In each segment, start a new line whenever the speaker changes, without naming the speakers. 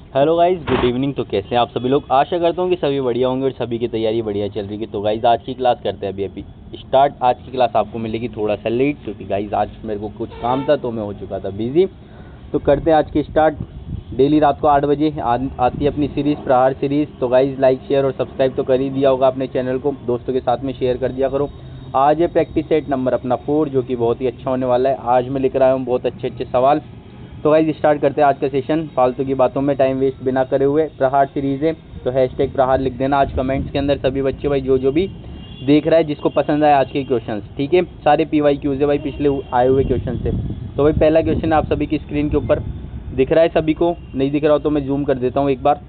Hello guys, good evening. तो कैसे हैं आप सभी लोग? आशा करता हूँ कि सभी बढ़िया होंगे और सभी की तैयारी बढ़िया चल रही है। तो गाइस आज की क्लास करते हैं अभी स्टार्ट। आज की क्लास आपको मिलेगी थोड़ा सा लेट, क्योंकि गाइस आज मेरे को कुछ काम था तो मैं हो चुका था बिजी। तो करते हैं आज की स्टार्ट। डेली रात को 8 बजे आती है अपनी सीरीज़ प्रहार सीरीज़। तो गाइस लाइक शेयर और सब्सक्राइब तो कर ही दिया होगा अपने चैनल को, दोस्तों के साथ में शेयर कर दिया करो। आज है प्रैक्टिस सेट नंबर अपना 4, जो कि बहुत ही अच्छा होने वाला है। आज मैं लिख रहा हूँ बहुत अच्छे अच्छे सवाल। तो गाइस स्टार्ट करते हैं आज का सेशन फालतू की बातों में टाइम वेस्ट बिना करे हुए। प्रहार सीरीज़ है तो हैशटैग प्रहार लिख देना आज कमेंट्स के अंदर सभी बच्चे भाई, जो भी देख रहा है, जिसको पसंद आए आज के क्वेश्चंस। ठीक है, सारे PYQs है भाई, पिछले आए हुए क्वेश्चन से। तो भाई पहला क्वेश्चन आप सभी की स्क्रीन के ऊपर दिख रहा है, सभी को नहीं दिख रहा हो तो मैं जूम कर देता हूँ एक बार।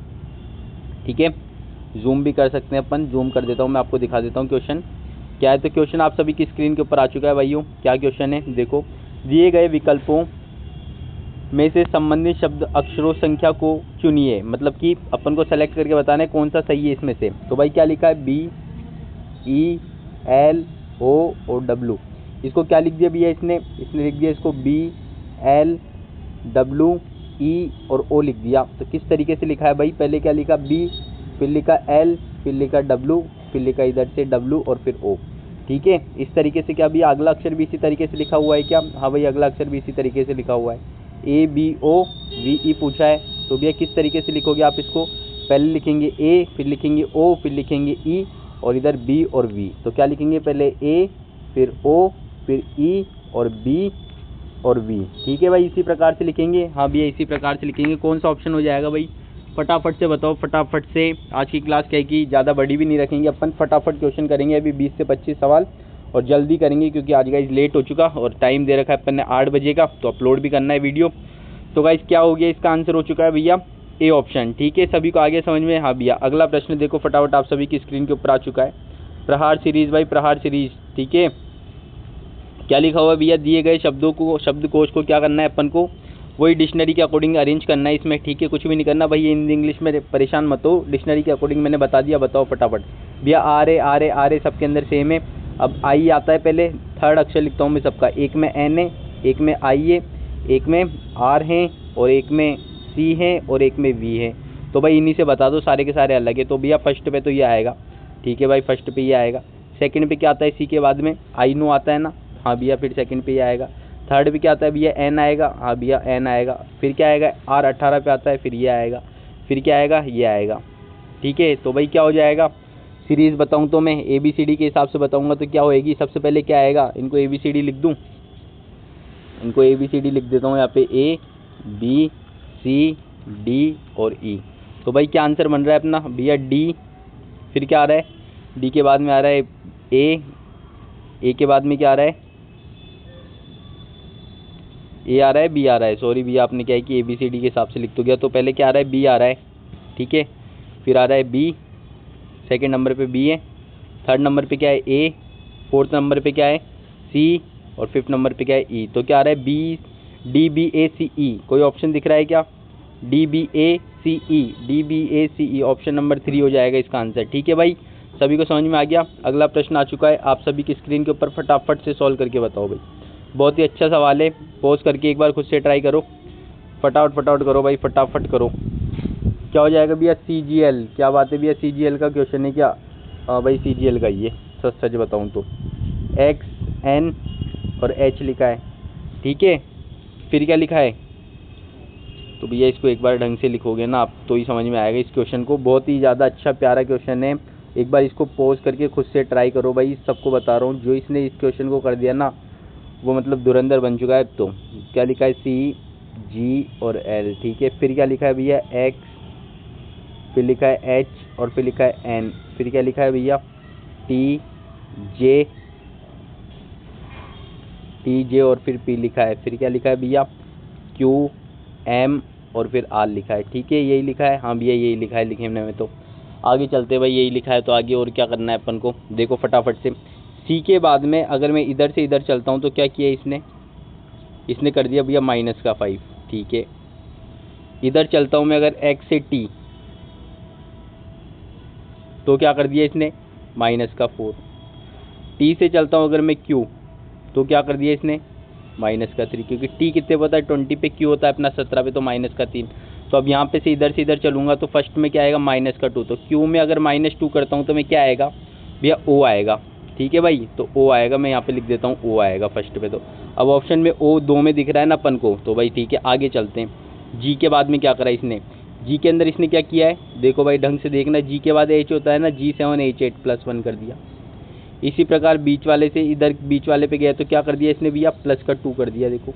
ठीक है, जूम भी कर सकते हैं अपन, जूम कर देता हूँ मैं, आपको दिखा देता हूँ क्वेश्चन क्या है। तो क्वेश्चन आप सभी की स्क्रीन के ऊपर आ चुका है भाइयों। क्या क्वेश्चन है देखो, दिए गए विकल्पों में से संबंधित शब्द अक्षरों संख्या को चुनिए। मतलब कि अपन को सेलेक्ट करके बताना है कौन सा सही है इसमें से। तो भाई क्या लिखा है, BELO और W। इसको क्या लिख दिया भैया इसने लिख दिया इसको BLWE और O लिख दिया। तो किस तरीके से लिखा है भाई, पहले क्या लिखा B, फिर लिखा L, फिर लिखा W, फिर लिखा इधर से W और फिर O। ठीक है, इस तरीके से। क्या भैया अगला अक्षर भी इसी तरीके से लिखा हुआ है क्या? हाँ भाई, अगला अक्षर भी इसी तरीके से लिखा हुआ है। ABOVE पूछा है, तो भैया किस तरीके से लिखोगे आप इसको? पहले लिखेंगे A, फिर लिखेंगे O, फिर लिखेंगे E और इधर B और V। तो क्या लिखेंगे, पहले A, फिर O, फिर E और B और V। ठीक है भाई, इसी प्रकार से लिखेंगे। हाँ भैया इसी प्रकार से लिखेंगे। कौन सा ऑप्शन हो जाएगा भाई, फटाफट से बताओ, फटाफट से। आज की क्लास क्या है कि ज़्यादा बड़ी भी नहीं रखेंगे अपन, फटाफट क्वेश्चन करेंगे अभी 20 से 25 सवाल, और जल्दी करेंगे क्योंकि आज गाइस लेट हो चुका और टाइम दे रखा है अपन ने 8 बजे का, तो अपलोड भी करना है वीडियो। तो गाइस क्या हो गया, इसका आंसर हो चुका है भैया A ऑप्शन। ठीक है, सभी को आगे समझ में? हाँ भैया अगला प्रश्न देखो फटाफट, आप सभी की स्क्रीन के ऊपर आ चुका है। प्रहार सीरीज भाई, प्रहार सीरीज। ठीक है, क्या लिखा हुआ है भैया, दिए गए शब्दों को, शब्दकोश को क्या करना है अपन को, वही डिक्शनरी के अकॉर्डिंग अरेंज करना है इसमें। ठीक है, कुछ भी नहीं करना भाई, ये हिंदी इंग्लिश में परेशान मत हो, डिक्शनरी के अकॉर्डिंग मैंने बता दिया। बताओ फटाफट भैया। आर ए सबके अंदर सेम है। अब आई आता है पहले, थर्ड अक्षर लिखता हूँ मैं सबका। एक में N है, एक में I है, एक में R है और एक में C है और एक में V है। तो भाई इन्हीं से बता दो, सारे के सारे अलग है। तो भैया फर्स्ट पे तो ये आएगा। ठीक है भाई, फर्स्ट पे ये आएगा। सेकंड पे क्या आता है, C के बाद में I नो आता है ना? हाँ भैया, फिर सेकंड पे ये आएगा। थर्ड पे क्या आता है भैया, N आएगा। हाँ भैया N आएगा। फिर क्या आएगा, R18 पे आता है, फिर ये आएगा। फिर क्या आएगा, ये आएगा। ठीक है, तो भाई क्या हो जाएगा, सीरीज़ बताऊं तो मैं ABCD के हिसाब से बताऊंगा तो क्या होएगी, सबसे पहले क्या आएगा, इनको ABCD लिख दूं, इनको ABCD लिख देता हूँ यहाँ पे, ABCD और E। तो भाई क्या आंसर बन रहा है अपना भैया D। फिर क्या आ रहा है, D के बाद में आ रहा है A के बाद में क्या आ रहा है, A आ रहा है, B आ रहा है। सॉरी भैया, आपने क्या है कि ABCD के हिसाब से लिख तो गया, तो पहले क्या आ रहा है, B आ रहा है। ठीक है, फिर आ रहा है B, सेकंड नंबर पे B है, थर्ड नंबर पे क्या है A, फोर्थ नंबर पे क्या है C और फिफ्थ नंबर पे क्या है E। तो क्या आ रहा है DBACE। कोई ऑप्शन दिख रहा है क्या, DBACE ऑप्शन नंबर 3 हो जाएगा इसका आंसर। ठीक है भाई, सभी को समझ में आ गया। अगला प्रश्न आ चुका है आप सभी की स्क्रीन के ऊपर, फटाफट से सॉल्व करके बताओ भाई। बहुत ही अच्छा सवाल है, पॉज करके एक बार खुद से ट्राई करो, फटाफट करो भाई, फटाफट करो। क्या हो जाएगा भैया, CGL। क्या बात है भैया, CGL का क्वेश्चन है क्या? हाँ भाई CGL का ही है, सच बताऊँ तो। X N और H लिखा है। ठीक है, फिर क्या लिखा है, तो भैया इसको एक बार ढंग से लिखोगे ना आप तो ही समझ में आएगा इस क्वेश्चन को। बहुत ही ज़्यादा अच्छा प्यारा क्वेश्चन है, एक बार इसको पॉज करके खुद से ट्राई करो भाई। सबको बता रहा हूँ, जो इसने इस क्वेश्चन को कर दिया ना वो मतलब धुरंधर बन चुका है। तो क्या लिखा है, C G और L। ठीक है, फिर क्या लिखा है भैया, X, फिर लिखा है H और फिर लिखा है N। फिर क्या लिखा है भैया, T J और फिर P लिखा है। फिर क्या लिखा है भैया, Q M और फिर R लिखा है। ठीक है, यही लिखा है। हाँ भैया यही लिखा है, लिखने में तो आगे चलते भाई, यही लिखा है तो आगे और क्या करना है अपन को, देखो फटाफट से। C के बाद में अगर मैं इधर से इधर चलता हूँ तो क्या किया इसने कर दिया भैया -5। ठीक है, इधर चलता हूँ मैं अगर X से T तो क्या कर दिया इसने, -4। T से चलता हूँ अगर मैं Q तो क्या कर दिया इसने, -3। क्योंकि T कितने पता है, 20 पे, Q होता है अपना 17 पे, तो -3। तो अब यहाँ पे से इधर चलूँगा तो फर्स्ट में क्या आएगा -2। तो क्यू में अगर -2 करता हूँ तो मैं क्या आएगा भैया ओ आएगा। ठीक है भाई, तो ओ आएगा, मैं यहाँ पे लिख देता हूँ ओ आएगा फर्स्ट पे। तो अब ऑप्शन में ओ 2 में दिख रहा है ना अपन को, तो भाई ठीक है आगे चलते हैं। जी के बाद में क्या करा इसने, जी के अंदर इसने क्या किया है, देखो भाई ढंग से देखना, जी के बाद एच होता है ना, G7H8 +1 कर दिया। इसी प्रकार बीच वाले से इधर बीच वाले पे गया तो क्या कर दिया इसने भैया +2 कर दिया, देखो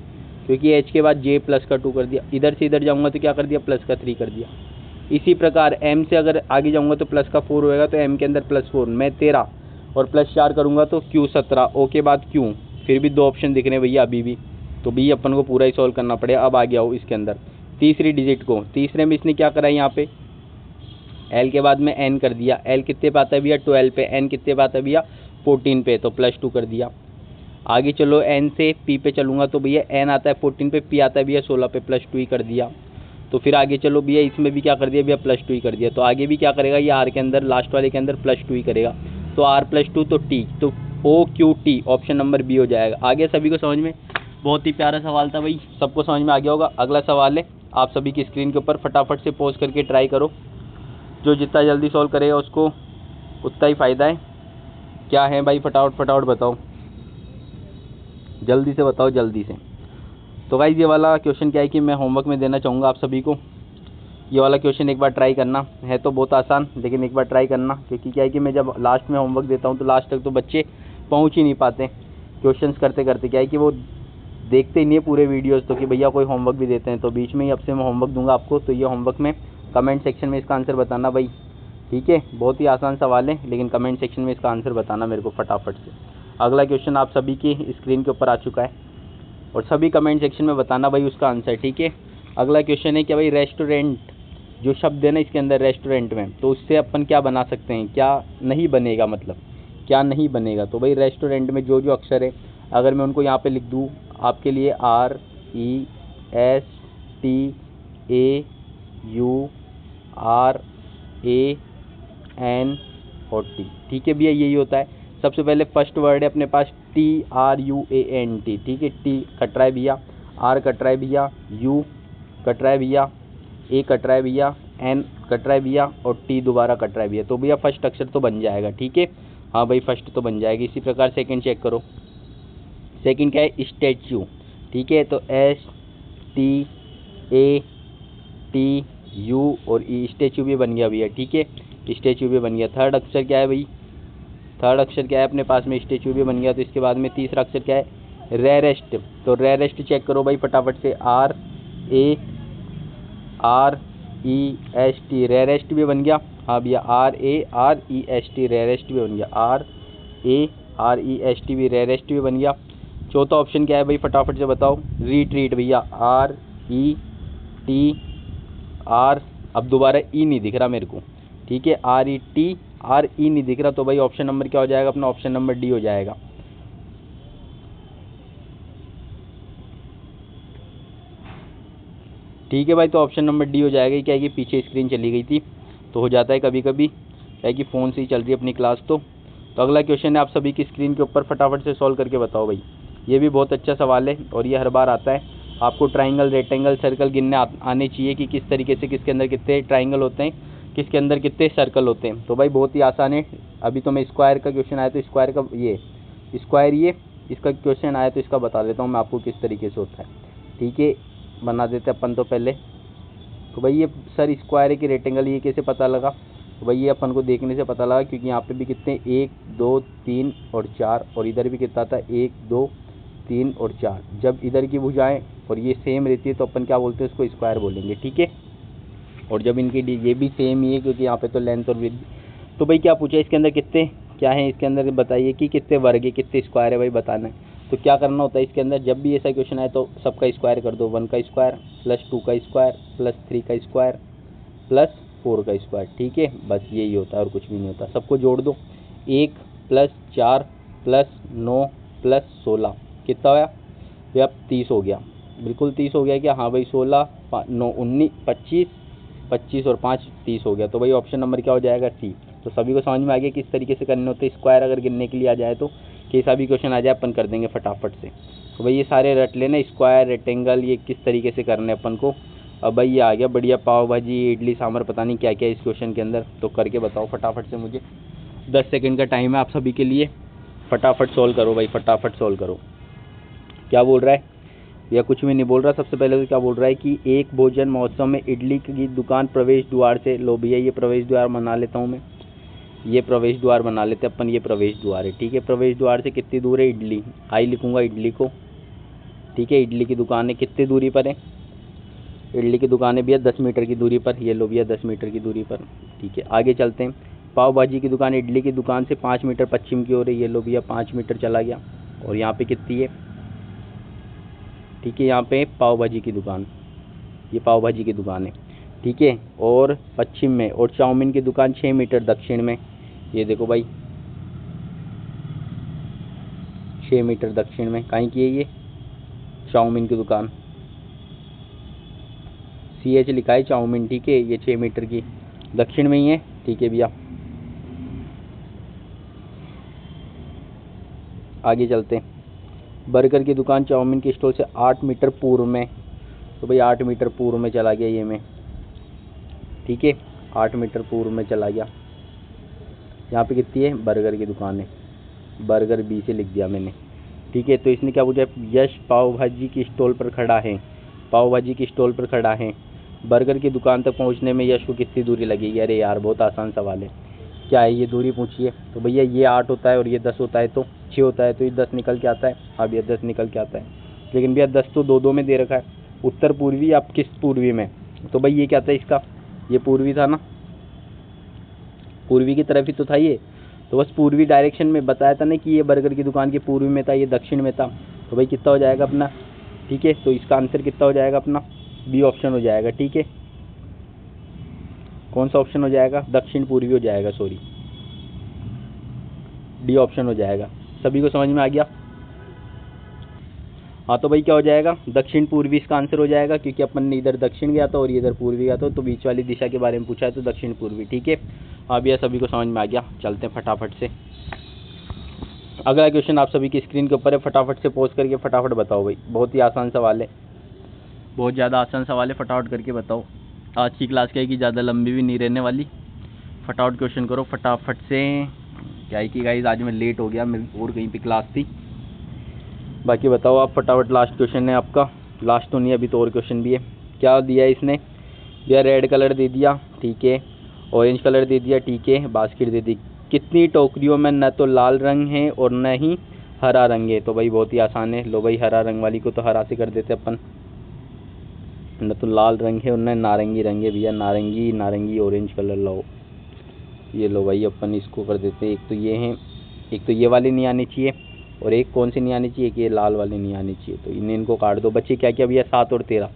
क्योंकि एच के बाद जे +2 कर दिया। इधर से इधर जाऊँगा तो क्या कर दिया +3 कर दिया। इसी प्रकार एम से अगर आगे जाऊँगा तो +4 होएगा, तो एम के अंदर +4 मैं 13 और +4 करूँगा तो क्यू 17, ओ के बाद क्यू, फिर भी 2 ऑप्शन दिख रहे हैं भैया अभी भी, तो भी अपन को पूरा ही सॉल्व करना पड़ेगा। अब आ गया हो इसके अंदर तीसरी डिजिट को, तीसरे में इसने क्या करा है यहाँ पे एल के बाद में एन कर दिया। एल कितने पे आता है भैया 12 पे, एन कितने पे आता है भैया 14 पे, तो +2 कर दिया। आगे चलो एन से पी पे चलूँगा तो भैया एन आता है 14 पे, पी आता है भैया 16 पे, +2 ही कर दिया। तो फिर आगे चलो भैया इसमें भी क्या कर दिया भैया +2 ही कर दिया। तो आगे भी क्या करेगा ये आर के अंदर लास्ट वाले के अंदर +2 ही करेगा, तो आर +2 तो टी, तो O Q T, option number B हो जाएगा। आगे सभी को समझ में, बहुत ही प्यारा सवाल था भाई, सबको समझ में आ गया होगा। अगला सवाल है आप सभी की स्क्रीन के ऊपर, फटाफट से पॉज करके ट्राई करो, जो जितना जल्दी सॉल्व करेगा उसको उतना ही फ़ायदा है। क्या है भाई फटाफट बताओ, जल्दी से बताओ जल्दी से। तो गाइस ये वाला क्वेश्चन क्या है कि मैं होमवर्क में देना चाहूँगा आप सभी को, ये वाला क्वेश्चन एक बार ट्राई करना, है तो बहुत आसान लेकिन एक बार ट्राई करना, क्योंकि क्या है कि मैं जब लास्ट में होमवर्क देता हूँ तो लास्ट तक तो बच्चे पहुँच ही नहीं पाते क्वेश्चंस करते करते, क्या है कि वो देखते ही नहीं है पूरे वीडियोज़, तो कि भैया कोई होमवर्क भी देते हैं। तो बीच में ही अब से मैं होमवर्क दूंगा आपको, तो ये होमवर्क में कमेंट सेक्शन में इसका आंसर बताना भाई, ठीक है। बहुत ही आसान सवाल है लेकिन कमेंट सेक्शन में इसका आंसर बताना मेरे को फटाफट से। अगला क्वेश्चन आप सभी की स्क्रीन के ऊपर आ चुका है और सभी कमेंट सेक्शन में बताना भाई उसका आंसर, ठीक है। अगला क्वेश्चन है कि भाई रेस्टोरेंट जो शब्द है ना इसके अंदर रेस्टोरेंट में, तो उससे अपन क्या बना सकते हैं, क्या नहीं बनेगा, मतलब क्या नहीं बनेगा। तो भाई रेस्टोरेंट में जो जो अक्षर है अगर मैं उनको यहाँ पे लिख दूँ आपके लिए, RESTAURAN और टी, ठीक है भैया यही होता है। सबसे पहले फर्स्ट वर्ड है अपने पास TRUANT, ठीक है, टी कट रहा है भैया, आर कट रहा है भैया, यू कट रहा है भैया, ए कट रहा है भैया, एन कट रहा है भैया और टी दोबारा कट रहा है भैया, तो भैया फर्स्ट अक्षर तो बन जाएगा, ठीक है। हाँ भाई फर्स्ट तो बन जाएगी। इसी प्रकार सेकंड चेक करो, सेकंड क्या है स्टैच्यू, ठीक है, तो STATU और ई, स्टैच्यू भी बन गया भैया, ठीक है, स्टैच्यू भी बन गया। थर्ड अक्षर क्या है भाई, थर्ड अक्षर क्या है अपने पास में, स्टैच्यू भी बन गया। तो इसके बाद में तीसरा अक्षर क्या है रेरेस्ट, तो रेरेस्ट चेक करो भाई फटाफट से, RAREST रेरेस्ट भी बन गया, हाँ भैया RAREST रेरेस्ट भी बन गया, RAREST भी रेरेस्ट भी बन गया। चौथा ऑप्शन क्या है भाई फटाफट से बताओ, रिट्रीट भैया, RETR, अब दोबारा ई नहीं दिख रहा मेरे को, ठीक है, RETRE नहीं दिख रहा, तो भाई ऑप्शन नंबर क्या हो जाएगा अपना, ऑप्शन नंबर डी हो जाएगा। ठीक है भाई, तो ऑप्शन नंबर डी हो जाएगा। क्या है कि पीछे स्क्रीन चली गई थी तो हो जाता है कभी कभी, क्या है कि फ़ोन से ही चल रही है अपनी क्लास। तो अगला क्वेश्चन है आप सभी की स्क्रीन के ऊपर, फटाफट से सॉल्व करके बताओ भाई। ये भी बहुत अच्छा सवाल है और ये हर बार आता है। आपको ट्राइंगल रेक्टेंगल सर्कल गिनने आने चाहिए कि किस तरीके से किसके अंदर कितने ट्राइंगल होते हैं, किसके अंदर कितने सर्कल होते हैं। तो भाई बहुत ही आसान है। अभी तो मैं स्क्वायर का क्वेश्चन आया तो स्क्वायर का ये स्क्वायर ये इसका क्वेश्चन आया तो इसका बता देता हूँ मैं आपको किस तरीके से होता है, ठीक है, बना देते अपन तो पहले। तो भाई ये सर स्क्वायर है कि रेक्टेंगल, ये कैसे पता लगा, तो भाई ये अपन को देखने से पता लगा, क्योंकि यहाँ पे भी कितने 1 2 3 और 4 और इधर भी कितना था 1 2 3 और 4। जब इधर की भुजाएं और ये सेम रहती है तो अपन क्या बोलते हैं, उसको स्क्वायर बोलेंगे, ठीक है। और जब इनकी ये भी सेम ही है क्योंकि यहाँ पे तो लेंथ और विड्थ। तो भाई क्या पूछा इसके अंदर कितने क्या है, इसके अंदर बताइए कि कितने वर्ग है, कितने स्क्वायर है भाई बताना है। तो क्या करना होता है इसके अंदर, जब भी ऐसा क्वेश्चन आए तो सबका स्क्वायर कर दो, 1 का स्क्वायर प्लस 2 का स्क्वायर प्लस 3 का स्क्वायर प्लस 4 का स्क्वायर, ठीक है, बस यही होता है और कुछ भी नहीं होता। सबको जोड़ दो, 1 प्लस 4 प्लस 9 प्लस 16 कितना होया भैया 30 हो गया, बिल्कुल 30 हो गया क्या, हाँ भाई 16 9 19 25 25 और 5 30 हो गया। तो भाई ऑप्शन नंबर क्या हो जाएगा सी। तो सभी को समझ में आ गया किस तरीके से करने होते हैं। स्क्वायर अगर गिनने के लिए आ जाए तो कैसा भी क्वेश्चन आ जाए अपन कर देंगे फटाफट से। तो भाई ये सारे रट लेना, स्क्वायर रेक्टेंगल ये किस तरीके से करने अपन को, अब भाई ये आ गया बढ़िया पाव भाजी इडली सांभर पता नहीं क्या क्या है इस क्वेश्चन के अंदर। तो करके बताओ फटाफट से, मुझे 10 सेकंड का टाइम है आप सभी के लिए। फटाफट सॉल्व करो भाई, फटाफट सॉल्व करो। क्या बोल रहा है या कुछ भी नहीं बोल रहा। सबसे पहले तो क्या बोल रहा है कि एक भोजन महोत्सव में इडली की दुकान प्रवेश द्वार से, लो भैया ये प्रवेश द्वार बना लेता हूँ मैं, ये प्रवेश द्वार बना लेते अपन, ये प्रवेश द्वार है ठीक है। प्रवेश द्वार से कितनी दूर है इडली, आई लिखूंगा इडली को ठीक है। इडली की दुकान है कितनी दूरी पर है, इडली की दुकान है भैया 10 मीटर की दूरी पर, ये लो भैया 10 मीटर की दूरी पर ठीक है। आगे चलते हैं। पाव भाजी की दुकान इडली की दुकान से 5 मीटर पश्चिम की ओर है, ये लो भैया 5 मीटर चला गया। और यहाँ पे कितनी है ठीक है, यहाँ पे पाव भाजी की दुकान, ये पाव भाजी की दुकान है ठीक है और पश्चिम में। और चाउमीन की दुकान 6 मीटर दक्षिण में, ये देखो भाई 6 मीटर दक्षिण में। कहीं की है ये चाउमीन की दुकान, CH लिखा है चाउमीन ठीक है, ये 6 मीटर की दक्षिण में ही है ठीक है भैया। आगे चलते हैं। बर्गर की दुकान चाउमीन के स्टॉल से 8 मीटर पूर्व में, तो भाई 8 मीटर पूर्व में चला गया ये मैं ठीक है, 8 मीटर पूर्व में चला गया। यहाँ पे कितनी है, बर्गर की दुकान है, बर्गर B से लिख दिया मैंने ठीक है। तो इसने क्या पूछा, यश पाव भाजी की स्टॉल पर खड़ा है, पाव भाजी की स्टॉल पर खड़ा है, बर्गर की दुकान तक पहुँचने में यश को कितनी दूरी लगेगी। अरे यार बहुत आसान सवाल है, क्या है ये दूरी पूछिए। तो भैया ये 8 होता है और ये 10 होता है, तो 6 होता है, तो ये 10 निकल के आता है। अब ये 10 निकल के आता है, लेकिन भैया 10 तो 2-2 में दे रखा है, उत्तर पूर्वी आप किस पूर्वी में। तो भाई ये क्या था इसका, ये पूर्वी था ना, पूर्वी की तरफ ही तो था ये। तो बस पूर्वी डायरेक्शन में बताया था ना कि ये बर्गर की दुकान के पूर्वी में था, ये दक्षिण में था। तो भाई कितना हो जाएगा अपना ठीक है। तो इसका आंसर कितना हो जाएगा अपना, B ऑप्शन हो जाएगा ठीक है। कौन सा ऑप्शन हो जाएगा, दक्षिण पूर्वी हो जाएगा, सॉरी D ऑप्शन हो जाएगा। सभी को समझ में आ गया। हाँ तो भाई क्या हो जाएगा, दक्षिण पूर्वी इसका आंसर हो जाएगा, क्योंकि अपन ने इधर दक्षिण गया था और इधर पूर्वी गया था, तो बीच वाली दिशा के बारे में पूछा है तो दक्षिण पूर्वी ठीक है। हाँ भैया सभी को समझ में आ गया। चलते हैं फटाफट से। अगला क्वेश्चन आप सभी की स्क्रीन के ऊपर है, फटाफट से पोस्ट करके फटाफट बताओ भाई। बहुत ही आसान सवाल है, बहुत ज़्यादा आसान सवाल है, फटाफट करके बताओ। आज की क्लास क्या है कि ज़्यादा लंबी भी नहीं रहने वाली। फटाफट क्वेश्चन करो फटाफट से। क्या है कि गाइस आज मैं लेट हो गया, मेरी और कहीं पे क्लास थी। बाकी बताओ आप फटाफट। लास्ट क्वेश्चन है आपका, लास्ट तो नहीं अभी तो और क्वेश्चन भी है। क्या दिया है इसने, यह रेड कलर दे दिया ठीक है, ऑरेंज कलर दे दिया ठीक है, बास्केट दे दी। कितनी टोकरियों में न तो लाल रंग है और न ही हरा रंग है। तो भाई बहुत ही आसान है, लो भाई हरा रंग वाली को तो हरा से कर देते अपन, न तो लाल रंग है और न नारंगी रंग है भैया, नारंगी नारंगी ऑरेंज कलर लो, ये लो भाई अपन इसको कर देते हैं। एक तो ये है, एक तो ये वाली नहीं आनी चाहिए और एक कौन सी नहीं आनी चाहिए, कि ये लाल वाली नहीं आनी चाहिए। तो इनको काट दो बच्चे। क्या क्या भैया, 7 और 13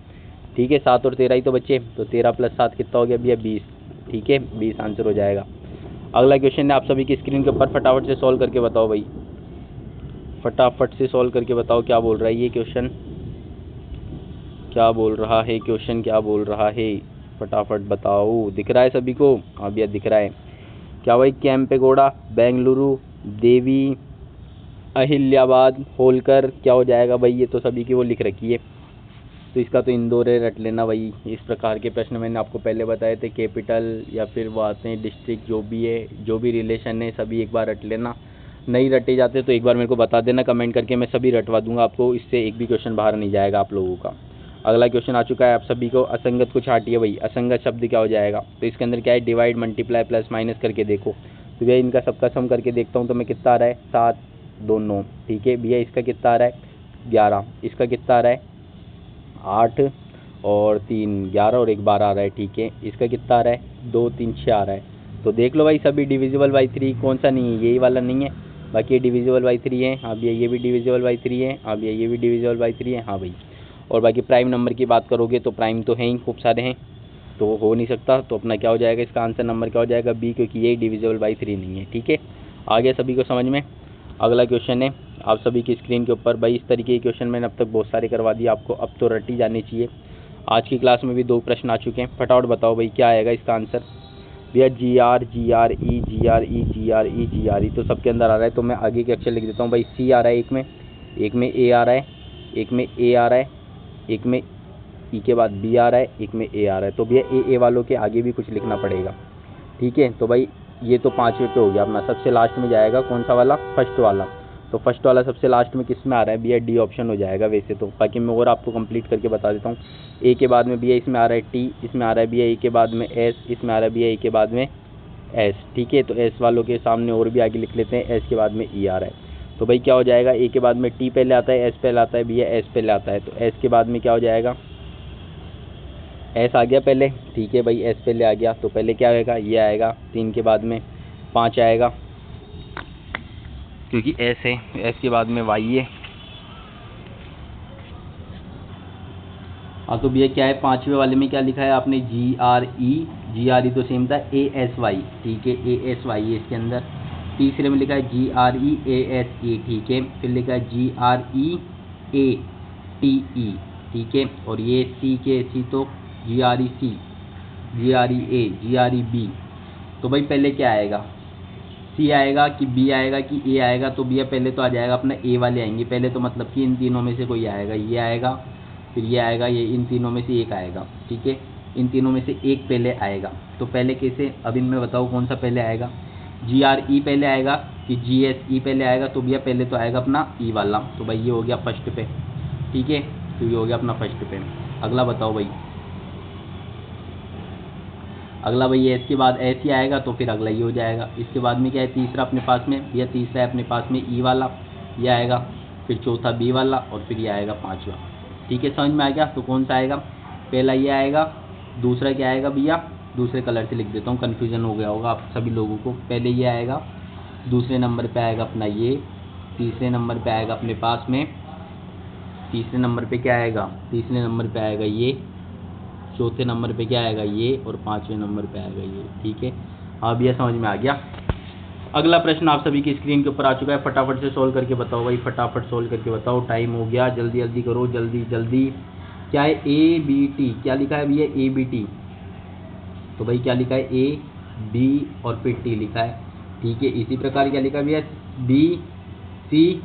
ठीक है, 7 और 13 ही तो बच्चे। तो 13 + 7 कितना हो गया भैया, 20 ठीक है, 20 आंसर हो जाएगा। अगला क्वेश्चन है आप सभी की स्क्रीन के ऊपर, फटाफट से सॉल्व करके बताओ भाई, फटाफट से सॉल्व करके बताओ क्या बोल रहा है ये क्वेश्चन, क्या बोल रहा है क्वेश्चन, क्या बोल रहा है, फटाफट बताओ। दिख रहा है सभी को, हाँ भैया दिख रहा है। क्या भाई, कैंपेगौड़ा, बेंगलुरु, देवी, अहिल्याबाद, होलकर, क्या हो जाएगा भाई। ये तो सभी की वो लिख रखी है, तो इसका तो इंदौर है, रट लेना भाई। इस प्रकार के प्रश्न मैंने आपको पहले बताए थे, कैपिटल या फिर वो आते हैं डिस्ट्रिक्ट, जो भी है, जो भी रिलेशन है सभी एक बार रट लेना। नहीं रटे जाते तो एक बार मेरे को बता देना कमेंट करके, मैं सभी रटवा दूंगा आपको, इससे एक भी क्वेश्चन बाहर नहीं जाएगा आप लोगों का। अगला क्वेश्चन आ चुका है आप सभी को, असंगत को छाटिए भाई। असंगत शब्द क्या हो जाएगा, तो इसके अंदर क्या है, डिवाइड, मल्टीप्लाई, प्लस माइनस करके देखो। तो भैया इनका सबका सम करके देखता हूँ तो मैं कितना आ रहा है, 7 2 9 ठीक है भैया। इसका कितना आ रहा है, 11, इसका कितना आ रहा है, 8 और 3 11 और 1 12 आ रहा है ठीक है। इसका कितना आ रहा है, 2 3 6 आ रहा है। तो देख लो भाई सभी डिविजिबल बाई 3, कौन सा नहीं है, यही वाला नहीं है, बाकी ये डिविजिबल बाई 3 है। हाँ भैया ये भी डिविजिबल बाई 3 है, हाँ भैया ये भी डिविजिबल बाई 3 है, हाँ भाई। और बाकी प्राइम नंबर की बात करोगे तो प्राइम तो है ही, खूब सारे हैं, तो हो नहीं सकता। तो अपना क्या हो जाएगा, इसका आंसर नंबर क्या हो जाएगा, B, क्योंकि यही डिविजिबल बाई 3 नहीं है ठीक है। आ गया सभी को समझ में। अगला क्वेश्चन है आप सभी की स्क्रीन के ऊपर भाई। इस तरीके के क्वेश्चन मैंने अब तक बहुत सारे करवा दिए आपको, अब तो रटी जानी चाहिए। आज की क्लास में भी 2 प्रश्न आ चुके हैं, फटाफट बताओ भाई क्या आएगा इसका आंसर। भैया GR GRE GRE GRE GRE तो सबके अंदर आ रहा है, तो मैं आगे के अक्षर लिख देता हूँ भाई। C आ रहा है एक में A आ रहा है, एक में A आ रहा है, एक में ई के बाद बी आ रहा है, एक में ए आ रहा है, तो भैया ए वालों के आगे भी कुछ लिखना पड़ेगा। ठीक है, तो भाई ये तो 5वें पे हो गया अपना। सबसे लास्ट में जाएगा कौन सा वाला, फर्स्ट वाला। तो फर्स्ट वाला सबसे लास्ट में किस में आ रहा है भैया, डी ऑप्शन हो जाएगा वैसे तो। बाकी मैं और आपको कंप्लीट करके बता देता हूँ। ए के बाद में भैया इसमें आ रहा है टी, इसमें आ रहा है भैया ए के बाद में एस, इसमें आ रहा है भैया ए के बाद में एस। ठीक है, तो एस वालों के सामने और भी आगे लिख लेते हैं, एस के बाद में ई आ रहा है। तो भाई क्या हो जाएगा, ए के बाद में टी पहले आता है, एस पहले आता है भैया, एस पहले आता है। तो एस के बाद में क्या हो जाएगा, एस आ गया पहले। ठीक है भाई, एस पहले आ गया, तो पहले क्या आएगा, ये आएगा। 3 के बाद में 5 आएगा, क्योंकि एस है। एस के बाद में वाई है। हाँ, तो भैया क्या है, 5वें वाले में क्या लिखा है आपने, जी आर ई तो सेम था, ए एस वाई। ठीक है, ए एस वाई है इसके अंदर। तीसरे में लिखा है जी R E A S A. ठीक है, फिर लिखा है जी R E A T E. ठीक है, और ये सी के सी तो जी आर ई सी, जी आर ई ए, जी आर ई बी। तो भाई पहले क्या आएगा, सी आएगा कि बी आएगा कि ए आएगा, तो भैया पहले तो आ जाएगा अपना ए वाले आएंगे पहले, तो मतलब कि इन तीनों में से कोई आएगा, ये आएगा, फिर ये आएगा, ये इन तीनों में से एक आएगा। ठीक है, इन तीनों में से एक पहले आएगा। तो पहले कैसे, अब इनमें बताओ कौन सा पहले आएगा, जी आर ई पहले आएगा कि जी एस ई पहले आएगा, तो भैया पहले तो आएगा अपना ई वाला। तो भाई ये हो गया फर्स्ट पे। ठीक है, तो ये हो गया अपना फर्स्ट पे। अगला बताओ भाई, अगला भाई एस के बाद एस ही आएगा, तो फिर अगला ये हो जाएगा। इसके बाद में क्या है, तीसरा अपने पास में, भैया तीसरा है अपने पास में ई वाला, ये आएगा, फिर चौथा बी वाला, और फिर ये आएगा 5वां। ठीक है, समझ में आ गया। तो कौन सा आएगा, पहला ये आएगा, दूसरा क्या आएगा भैया, दूसरे कलर से लिख देता हूँ, कन्फ्यूज़न हो गया होगा आप सभी लोगों को। पहले ये आएगा, दूसरे नंबर पे आएगा अपना ये, तीसरे नंबर पे आएगा अपने पास में, तीसरे नंबर पे क्या आएगा, तीसरे नंबर पे आएगा ये, चौथे नंबर पे क्या आएगा ये, और 5वें नंबर पे आएगा ये। ठीक है, हाँ भैया समझ में आ गया। अगला प्रश्न आप सभी की स्क्रीन के ऊपर आ चुका है, फटाफट से सोल्व करके बताओ भाई, फटाफट सोल्व करके बताओ, टाइम हो गया, जल्दी जल्दी करो, जल्दी जल्दी। क्या है, ए बी टी, क्या लिखा है भैया, ए बी टी। तो भाई क्या लिखा है, ए बी और फिर टी लिखा है। ठीक है, इसी प्रकार क्या लिखा है भैया, बी सी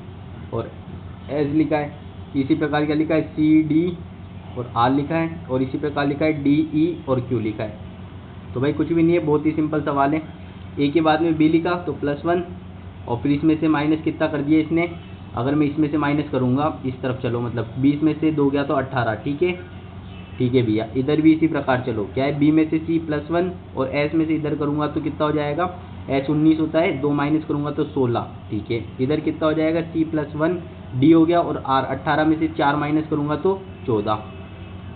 और एस लिखा है। इसी प्रकार क्या लिखा है, सी डी और आर लिखा है, और इसी प्रकार लिखा है डी ई और क्यू लिखा है। तो भाई कुछ भी नहीं है, बहुत ही सिंपल सवाल है। ए के बाद में बी लिखा तो +1, और फिर इसमें से माइनस कितना कर दिया इसने, अगर मैं इसमें से माइनस करूँगा इस तरफ चलो, मतलब 20 में से 2 गया तो 18। ठीक है, ठीक है भैया, इधर भी इसी प्रकार चलो, क्या है, बी में से सी +1 और एस में से इधर करूँगा तो कितना हो जाएगा, एस 19 होता है, 2 माइनस करूँगा तो 16। ठीक है, इधर कितना हो जाएगा, सी +1 डी हो गया, और आर 18 में से 4 माइनस करूँगा तो 14,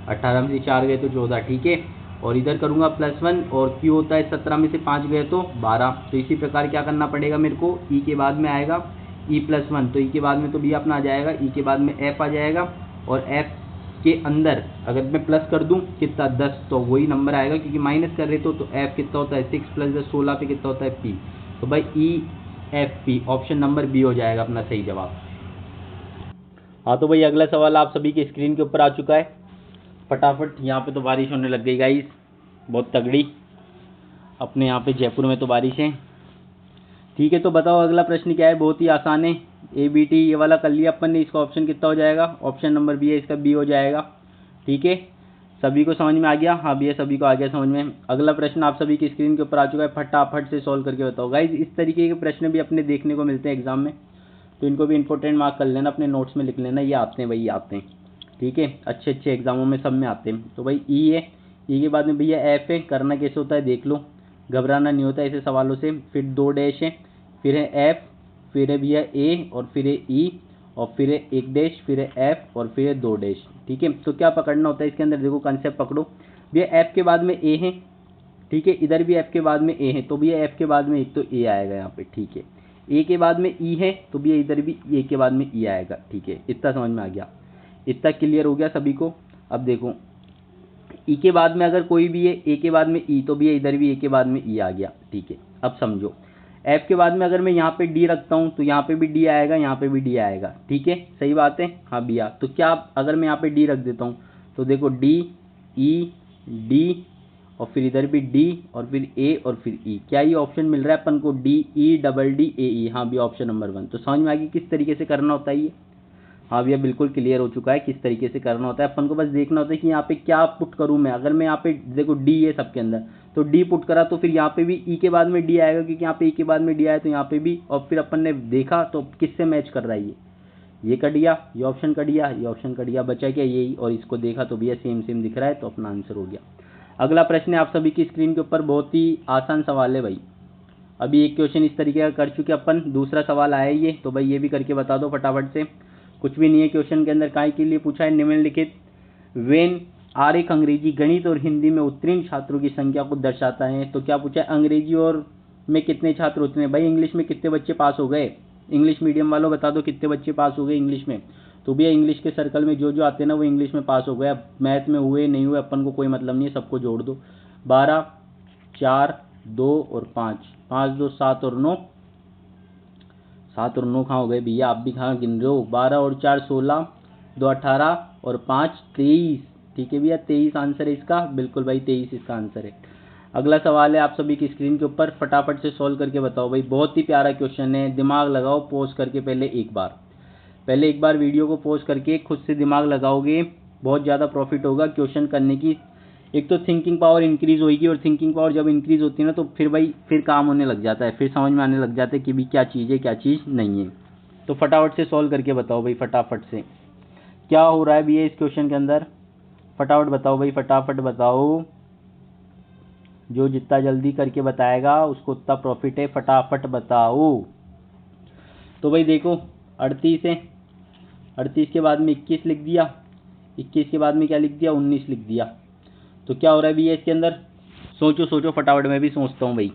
18 में से 4 गए तो 14। ठीक है, और इधर करूँगा +1 और क्यू होता है 17 में से 5 गए तो 12। तो इसी प्रकार क्या करना पड़ेगा मेरे को, ई के बाद में आएगा E+1, तो ई के बाद में तो बी अपना आ जाएगा, ई के बाद में एफ आ जाएगा, और एफ के अंदर अगर मैं प्लस कर दूं कितना 10, तो वही नंबर आएगा, क्योंकि माइनस कर रहे तो एफ कितना होता है 6 + 10 16 पे कितना होता है पी। तो भाई E F P, option number B हो जाएगा अपना सही जवाब। हाँ, तो भाई अगला सवाल आप सभी के स्क्रीन के ऊपर आ चुका है, फटाफट। यहाँ पे तो बारिश होने लग गई गाइस, बहुत तगड़ी, अपने यहाँ पे जयपुर में तो बारिश है। ठीक है, तो बताओ अगला प्रश्न क्या है, बहुत ही आसान है। ए बी टी ये वाला कर लिया अपन ने, इसका ऑप्शन कितना हो जाएगा, ऑप्शन नंबर बी है, इसका बी हो जाएगा। ठीक है, सभी को समझ में आ गया, हाँ भैया सभी को आ गया समझ में। अगला प्रश्न आप सभी की स्क्रीन के ऊपर आ चुका है, फटाफट से सॉल्व करके बताओ गाइज। इस तरीके के प्रश्न भी अपने देखने को मिलते हैं एग्जाम में, तो इनको भी इंपॉर्टेंट मार्क कर लेना, अपने नोट्स में लिख लेना, ये आते हैं भाई, आते हैं। ठीक है, अच्छे अच्छे एग्जामों में सब में आते हैं। तो भाई ई है, ई के बाद में भैया एफ है, करना कैसे होता है देख लो, घबराना नहीं होता ऐसे सवालों से। फिर 2 डैश है, फिर है एफ, फिर है भैया ए, और फिर है ई, और फिर है 1 डैश, फिर है एफ, और फिर है 2 डैश। ठीक है, तो क्या पकड़ना होता है इसके अंदर, देखो कंसेप्ट पकड़ो भैया, एफ के बाद में ए है, ठीक है, इधर भी एफ के बाद में ए है, तो भैया एफ के बाद में एक तो ए आएगा यहाँ पे। ठीक है, ए के बाद में ई है, तो भैया इधर भी ए के बाद में ई आएगा। ठीक है, इतना समझ में आ गया, इतना क्लियर हो गया सभी को। अब देखो ई के बाद में अगर कोई भी है, ए के बाद में ई, तो भैया इधर भी ए के बाद में ई आ गया। ठीक है, अब समझो एफ के बाद में अगर मैं यहाँ पे डी रखता हूँ तो यहाँ पे भी डी आएगा, यहाँ पे भी डी आएगा। ठीक है, सही बात है, हाँ भैया। तो क्या अगर मैं यहाँ पे डी रख देता हूँ तो देखो डी ई डी, और फिर इधर भी डी, और फिर ए, और फिर ई, क्या ये ऑप्शन मिल रहा है अपन को, D E double D A E, हाँ भी ऑप्शन नंबर 1। तो समझ में आ गई किस तरीके से करना होता है ये। हाँ भैया बिल्कुल क्लियर हो चुका है किस तरीके से करना होता है। अपन को बस देखना होता है कि यहाँ पे क्या पुट करूँ मैं। अगर मैं यहाँ पे देखो डी है सबके अंदर, तो डी पुट करा तो फिर यहाँ पे भी ई के बाद में डी आएगा, क्योंकि यहाँ पे ई के बाद में डी आया तो यहाँ पे भी। और फिर अपन ने देखा तो किससे मैच कर रहा है, ये कट गया, ये ऑप्शन कट गया, ये ऑप्शन कट गया, बचा क्या यही। और इसको देखा तो भैया सेम सेम दिख रहा है, तो अपना आंसर हो गया। अगला प्रश्न है आप सभी की स्क्रीन के ऊपर, बहुत ही आसान सवाल है भाई। अभी एक क्वेश्चन इस तरीके का कर चुके अपन, दूसरा सवाल आया ये, तो भाई ये भी करके बता दो फटाफट से। कुछ भी नहीं है क्वेश्चन के अंदर, काय के लिए पूछा है निम्नलिखित वेन आरेख अंग्रेजी, गणित और हिंदी में उत्तीर्ण छात्रों की संख्या को दर्शाता है। तो क्या पूछा है, अंग्रेजी और में कितने छात्र होते हैं भाई, इंग्लिश में कितने बच्चे पास हो गए, इंग्लिश मीडियम वालों बता दो कितने बच्चे पास हो गए इंग्लिश में। तो भैया इंग्लिश के सर्कल में जो जो आते हैं ना वो इंग्लिश में पास हो गए। अब मैथ में हुए नहीं हुए अपन को कोई मतलब नहीं है, सबको जोड़ दो। 12, 4, 2 और 5, 5 2 7 और 9, 7 और 9 कहाँ हो गए भैया, आप भी कहाँ गिन रहे हो। 12 और 4 16, 2 18 और 5 23। ठीक है भैया 23 आंसर है इसका, बिल्कुल भाई 23 इसका आंसर है। अगला सवाल है आप सभी की स्क्रीन के ऊपर, फटाफट से सॉल्व करके बताओ भाई। बहुत ही प्यारा क्वेश्चन है, दिमाग लगाओ पॉज करके पहले एक बार वीडियो को पॉज करके खुद से दिमाग लगाओगे, बहुत ज़्यादा प्रॉफिट होगा क्वेश्चन करने की। एक तो थिंकिंग पावर इंक्रीज होगी, और थिंकिंग पावर जब इंक्रीज होती है ना तो फिर भाई फिर काम होने लग जाता है, फिर समझ में आने लग जाता है कि भी क्या चीज़ है क्या चीज़ नहीं है। तो फटाफट से सॉल्व करके बताओ भाई, फटाफट से क्या हो रहा है भैया इस क्वेश्चन के अंदर, फटाफट बताओ भाई, फटाफट बताओ। जो जितना जल्दी करके बताएगा उसको उतना प्रॉफिट है, फटाफट बताओ। तो भाई देखो 38 है, 38 के बाद में 21 लिख दिया, 21 के बाद में क्या लिख दिया, 19 लिख दिया। तो क्या हो रहा है भैया इसके अंदर, सोचो सोचो फटाफट, मैं भी सोचता हूँ भाई।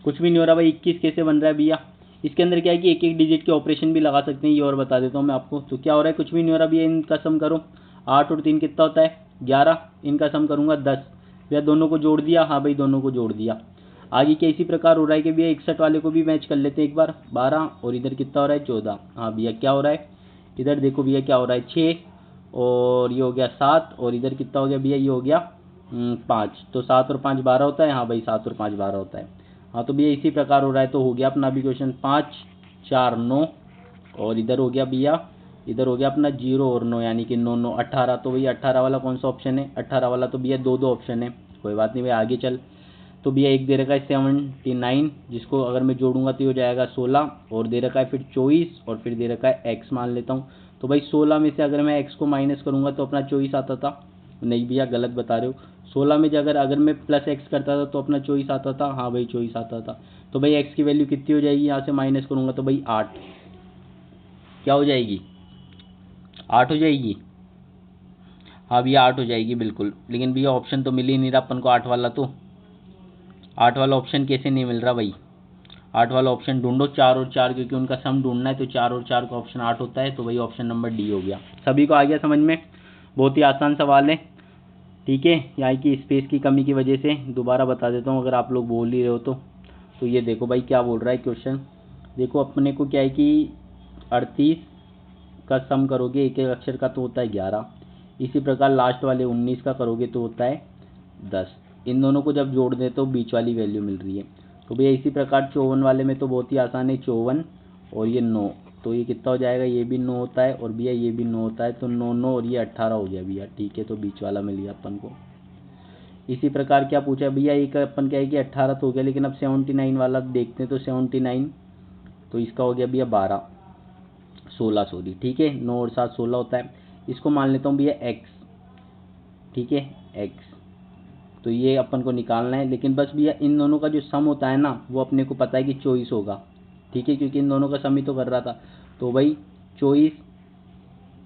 कुछ भी नहीं हो रहा भाई, 21 कैसे बन रहा है भैया। इसके अंदर क्या है कि एक एक डिजिट के ऑपरेशन भी लगा सकते हैं, ये और बता देता हूँ मैं आपको। तो क्या हो रहा है, कुछ भी नहीं हो रहा भैया, इनका सम करो। 8 और 3 कितना होता है 11, इनका सम करूंगा 10। भैया दोनों को जोड़ दिया, हाँ भाई दोनों को जोड़ दिया। आगे क्या इसी प्रकार हो रहा है कि भैया 61 वाले को भी मैच कर लेते हैं एक बार, 12 और इधर कितना हो रहा है 14। हाँ भैया क्या हो रहा है, इधर देखो भैया क्या हो रहा है 6 और ये हो गया 7, और इधर कितना हो गया भैया, ये हो गया 5। तो 7 और 5 12 होता है, हाँ भाई 7 और 5 12 होता है। हाँ तो भैया इसी प्रकार हो रहा है, तो हो गया अपना अभी क्वेश्चन 5 4 9, और इधर हो गया भैया, इधर हो गया अपना 0 और 9, यानी कि 9 9 18। तो भैया 18 वाला कौन सा ऑप्शन है, 18 वाला तो भैया दो ऑप्शन है, कोई बात नहीं भैया आगे चल। तो भैया एक दे रखा है 79, जिसको अगर मैं जोड़ूंगा तो हो जाएगा 16, और दे रखा है फिर 24, और फिर दे रखा है x मान लेता हूँ। तो भाई 16 में से अगर मैं x को माइनस करूंगा तो अपना 24 आता था, नहीं भैया गलत बता रहे हो। 16 में अगर मैं प्लस x करता था तो अपना 24 आता था, हाँ भाई 24 आता था। तो भाई x की वैल्यू कितनी हो जाएगी, यहाँ से माइनस करूंगा तो भाई 8, क्या हो जाएगी 8 हो जाएगी। हाँ भैया 8 हो जाएगी बिल्कुल, लेकिन भैया ऑप्शन तो मिल ही नहीं रहा अपन को 8 वाला, तो 8 वाला ऑप्शन कैसे नहीं मिल रहा भाई, 8 वाला ऑप्शन ढूंढो, 4 और 4, क्योंकि उनका सम ढूंढना है, तो 4 और 4 का ऑप्शन 8 होता है। तो भाई ऑप्शन नंबर डी हो गया। सभी को आ गया समझ में, बहुत ही आसान सवाल है। ठीक है, यहाँ की स्पेस की कमी की वजह से दोबारा बता देता हूँ अगर आप लोग बोल ही रहे हो तो ये देखो भाई क्या बोल रहा है क्वेश्चन। देखो अपने को क्या है कि 38 का सम करोगे एक एक अक्षर का तो होता है 11, इसी प्रकार लास्ट वाले 19 का करोगे तो होता है 10। इन दोनों को जब जोड़ दें तो बीच वाली वैल्यू मिल रही है। तो भैया इसी प्रकार 54 वाले में तो बहुत ही आसान है, 54 और ये 9, तो ये कितना हो जाएगा, ये भी 9 होता है और भैया ये भी 9 होता है, तो 9 9 और ये 18 हो गया भैया। ठीक है, तो बीच वाला मिल गया अपन को। इसी प्रकार क्या पूछा है भैया, एक अपन क्या है कि 18 तो हो गया, लेकिन अब 79 वाला देखते हैं। तो 79 तो इसका हो गया भैया 16 सॉरी, ठीक है 9 और 7 16 होता है। इसको मान लेता हूँ भैया x, ठीक है x, तो ये अपन को निकालना है। लेकिन बस भैया इन दोनों का जो सम होता है ना वो अपने को पता है कि 24 होगा, ठीक है, क्योंकि इन दोनों का सम ही तो कर रहा था। तो भाई 24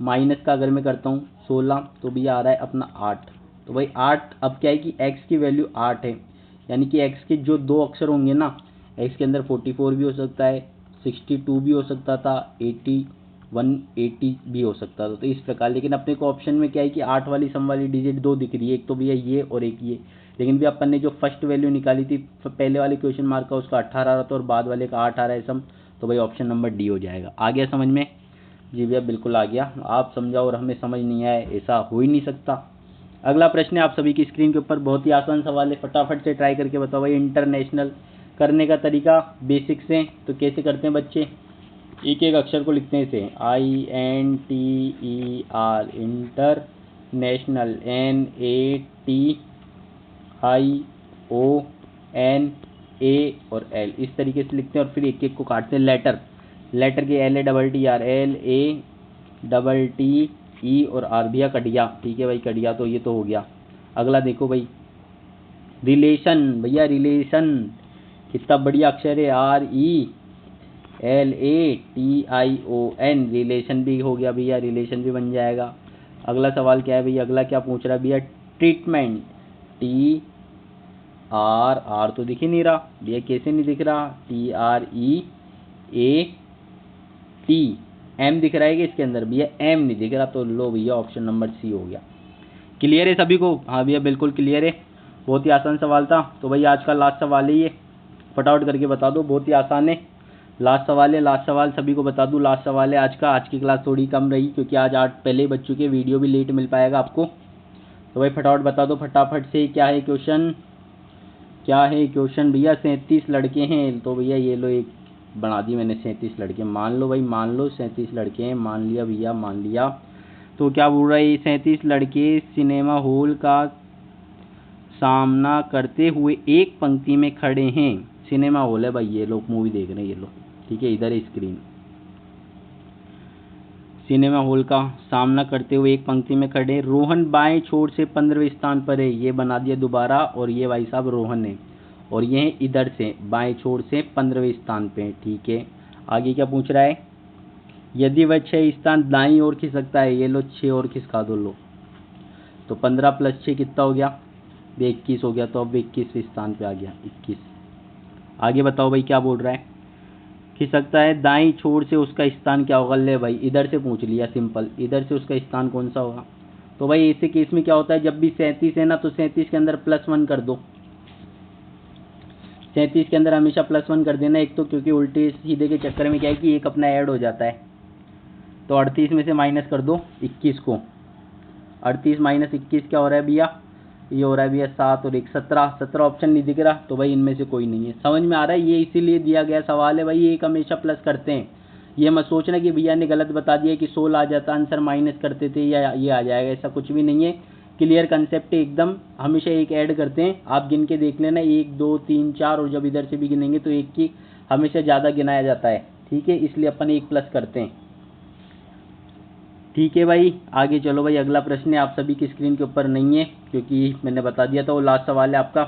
माइनस का अगर मैं करता हूँ 16, तो भैया आ रहा है अपना 8। तो भाई 8, अब क्या है कि x की वैल्यू 8 है, यानी कि x के जो दो अक्षर होंगे ना, x के अंदर 44 भी हो सकता है, 62 भी हो सकता था, 180 भी हो सकता था, तो इस प्रकार। लेकिन अपने को ऑप्शन में क्या है कि 8 वाली सम वाली डिजिट दो दिख रही है, एक तो भैया ये और एक ये। लेकिन भी अपन ने जो फर्स्ट वैल्यू निकाली थी पहले वाले क्वेश्चन मार्क का, उसका 18 आ रहा था और बाद वाले का 8 आ रहा है सम, तो भाई ऑप्शन नंबर डी हो जाएगा। आ गया समझ में? जी भैया बिल्कुल आ गया। आप समझाओ और हमें समझ नहीं आए, ऐसा हो ही नहीं सकता। अगला प्रश्न है आप सभी की स्क्रीन के ऊपर, बहुत ही आसान सवाल है, फटाफट से ट्राई करके बताओ भाई। इंटरनेशनल करने का तरीका बेसिक से, तो कैसे करते हैं बच्चे, एक एक अक्षर को लिखते हैं इसे INTER इंटरनेशनल NATIONA और L इस तरीके से लिखते हैं और फिर एक एक को काटते हैं। लेटर के LATTER LATTE और R भैया कट गया। ठीक है भाई कट गया, तो ये तो हो गया। अगला देखो भाई रिलेशन, भैया रिलेशन कितना बढ़िया अक्षर है RELATION रिलेशन भी हो गया भैया, रिलेशन भी बन जाएगा। अगला सवाल क्या है भैया, अगला क्या पूछ रहा है भैया ट्रीटमेंट TR तो दिख ही नहीं रहा भैया, कैसे नहीं दिख रहा TREAT M दिख रहा है कि इसके अंदर भैया M नहीं दिख रहा, तो लो भैया ऑप्शन नंबर C हो गया। क्लियर है सभी को? हाँ भैया बिल्कुल क्लियर है, बहुत ही आसान सवाल था। तो भाई आज का लास्ट सवाल है ये, फटाफट करके बता दो, बहुत ही आसान है। लास्ट सवाल है, लास्ट सवाल सभी को बता दूं, लास्ट सवाल है आज का। आज की क्लास थोड़ी कम रही क्योंकि आज 8 पहले ही बज चुके, वीडियो भी लेट मिल पाएगा आपको। तो भाई फटाफट बता दो फटाफट से, क्या है क्वेश्चन, क्या है क्वेश्चन भैया। 37 लड़के हैं, तो भैया ये लो एक बना दी मैंने 37 लड़के, मान लो भाई मान लो 37 लड़के हैं, मान लिया भैया मान लिया। तो क्या बोल रहा है 37 लड़के सिनेमा हॉल का सामना करते हुए एक पंक्ति में खड़े हैं। सिनेमा हॉल है भाई, ये लोग मूवी देख रहे हैं ये लोग, ठीक है इधर है स्क्रीन। सिनेमा हॉल का सामना करते हुए एक पंक्ति में खड़े हैं। रोहन बाएं छोर से 15वें स्थान पर है, ये बना दिया दोबारा, और ये भाई साहब रोहन है, और ये है इधर से बाएं छोर से 15वें स्थान पे। ठीक है आगे क्या पूछ रहा है, यदि वह 6 स्थान दाईं ओर खिसकता है, ये लो 6 और खिसका दो लो, तो 15 + 6 कितना हो गया, 21 हो गया, तो अब 21वें स्थान पे आ गया 21। आगे बताओ भाई क्या बोल रहा है, खिसकता है दाईं छोर से उसका स्थान क्या होगा। ले भाई इधर से पूछ लिया सिंपल, इधर से उसका स्थान कौन सा होगा। तो भाई ऐसे केस में क्या होता है, जब भी 37 है ना तो 37 के अंदर +1 कर दो, 37 के अंदर हमेशा +1 कर देना। एक तो क्योंकि उल्टे सीधे के चक्कर में क्या है कि एक अपना ऐड हो जाता है, तो 38 में से माइनस कर दो 21 को, 38 - 21 क्या हो रहा है भैया, ये हो रहा है भैया 7 और 1 17। 17 ऑप्शन नहीं दिख रहा, तो भाई इनमें से कोई नहीं है। समझ में आ रहा है, ये इसीलिए दिया गया सवाल है भाई, एक हमेशा प्लस करते हैं। ये मत सोचना कि भैया ने गलत बता दिया कि 16 आ जाता आंसर माइनस करते थे या ये आ जाएगा, ऐसा कुछ भी नहीं है। क्लियर कंसेप्ट है एकदम, हमेशा एक ऐड करते हैं। आप गिन के देख लेना 1 2 3 4, और जब इधर से भी गिनेंगे तो एक की हमेशा ज़्यादा गिनाया जाता है। ठीक है इसलिए अपन 1 प्लस करते हैं। ठीक है भाई आगे चलो भाई, अगला प्रश्न है, आप सभी की स्क्रीन के ऊपर नहीं है क्योंकि मैंने बता दिया था, वो लास्ट सवाल है आपका।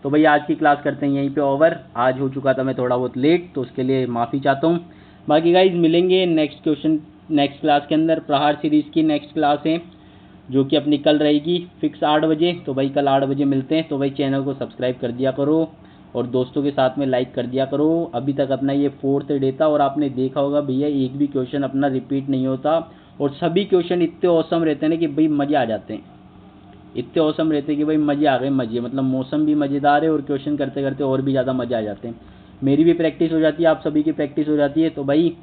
तो भाई आज की क्लास करते हैं यहीं पे ओवर। आज हो चुका था मैं थोड़ा बहुत लेट, तो उसके लिए माफ़ी चाहता हूँ। बाकी गाइज मिलेंगे नेक्स्ट क्वेश्चन नेक्स्ट क्लास के अंदर। प्रहार सीरीज़ की नेक्स्ट क्लास है जो कि अपनी कल रहेगी फिक्स 8 बजे। तो भाई कल 8 बजे मिलते हैं। तो भाई चैनल को सब्सक्राइब कर दिया करो और दोस्तों के साथ में लाइक कर दिया करो। अभी तक अपना ये 4th डे था और आपने देखा होगा भैया एक भी क्वेश्चन अपना रिपीट नहीं होता, और सभी क्वेश्चन इतने औसम रहते हैं ना कि भाई मज़े आ जाते हैं, इतने औसम रहते हैं कि भाई मज़े आ गए मज़े, मतलब मौसम भी मज़ेदार है और क्वेश्चन करते करते और भी ज़्यादा मज़े आ जाते हैं। मेरी भी प्रैक्टिस हो जाती है, आप सभी की प्रैक्टिस हो जाती है। तो भाई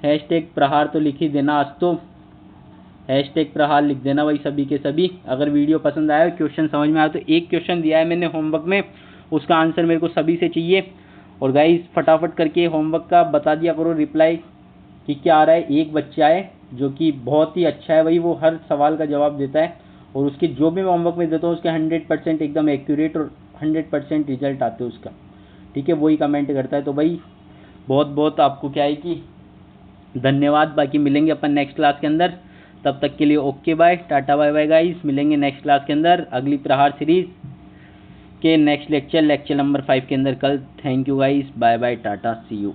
#प्रहार तो लिख ही देना, आज तो #प्रहार लिख देना भाई सभी के सभी। अगर वीडियो पसंद आया, क्वेश्चन समझ में आया, तो एक क्वेश्चन दिया है मैंने होमवर्क में, उसका आंसर मेरे को सभी से चाहिए। और गाइस फटाफट करके होमवर्क का बता दिया करो रिप्लाई कि क्या आ रहा है। एक बच्चा है जो कि बहुत ही अच्छा है भाई, वो हर सवाल का जवाब देता है, और उसके जो भी मैं होमवर्क में देता हूँ उसके 100% एकदम एक्यूरेट और 100% रिजल्ट आते हैं उसका। ठीक है वही कमेंट करता है। तो भाई बहुत बहुत आपको क्या है कि धन्यवाद। बाकी मिलेंगे अपन नेक्स्ट क्लास के अंदर, तब तक के लिए okay bye tata bye bye guys. मिलेंगे नेक्स्ट क्लास के अंदर अगली प्रहार सीरीज के नेक्स्ट लेक्चर नंबर 5 के अंदर कल। Thank you guys, bye bye tata see you.